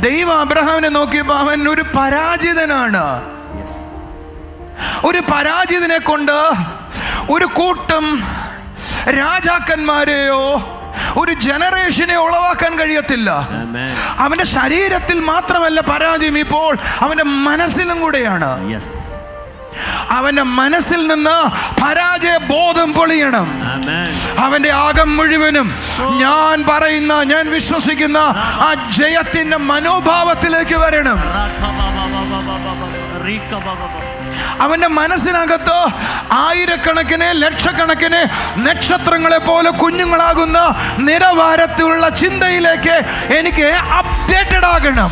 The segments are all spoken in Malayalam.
ദൈവം അബ്രഹാമിനെ നോക്കിയപ്പോൾ അവൻ ഒരു പരാജിതനാണ്. ഒരു പരാജിതനെ കൊണ്ട് ഒരു കൂട്ടം രാജാക്കന്മാരെയോ ഒരു ജനറേഷനെ ഉളവാക്കാൻ കഴിയത്തില്ല. അവന്റെ ശരീരത്തിൽ മാത്രമല്ല പരാജയം, ഇപ്പോൾ അവന്റെ മനസ്സിലും കൂടെയാണ്. അവന്റെ മനസ്സിൽ നിന്ന് പരാജയ ബോധം പൊളിയണം. അവന്റെ ആകം മുഴുവനും ഞാൻ പറയുന്ന, ഞാൻ വിശ്വസിക്കുന്ന ആ ജയത്തിന്റെ മനോഭാവത്തിലേക്ക് വരണം. അവന്റെ മനസ്സിനകത്ത് ആയിരക്കണക്കിന് ലക്ഷക്കണക്കിന് നക്ഷത്രങ്ങളെ പോലെ കുഞ്ഞുങ്ങളാകുന്ന നിരവാരത്തിലുള്ള ചിന്തയിലേക്ക് എനിക്ക് അപ്ഡേറ്റഡ് ആകണം.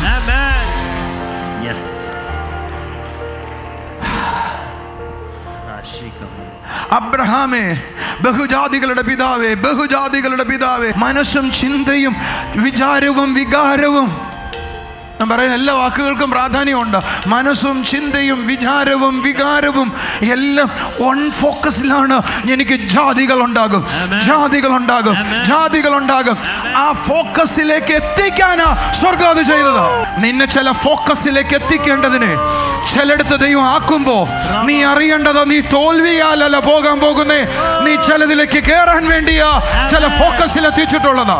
അബ്രഹാമേ, ബഹുജാതികളുടെ പിതാവേ, ബഹുജാതികളുടെ പിതാവേ, മനസ്സും ചിന്തയും വിചാരവും വികാരവും, ഞാൻ പറയുന്ന എല്ലാ വാക്കുകൾക്കും പ്രാധാന്യമുണ്ട്. മനസ്സും ചിന്തയും വിചാരവും വികാരവും എല്ലാം വൺ ഫോക്കസിലാണ്. എനിക്ക് ജാതികൾ ഉണ്ടാകും, ജാതികൾ ഉണ്ടാകും, ജാതികൾ ഉണ്ടാകും. ആ ഫോക്കസിലേക്ക് എത്തിക്കാനാ സ്വർഗ്ഗം അത് ചെയ്തത്. നിന്നെ ചില ഫോക്കസിലേക്ക് എത്തിക്കേണ്ടതിന് ചിലടത്ത് ദൈവം ആക്കുമ്പോ നീ അറിയേണ്ടത്, നീ തോൽവിയാലല്ല പോകാൻ പോകുന്നേ, നീ ചിലതിലേക്ക് കയറാൻ വേണ്ടിയാ ചില ഫോക്കസിൽ എത്തിച്ചിട്ടുള്ളതാ.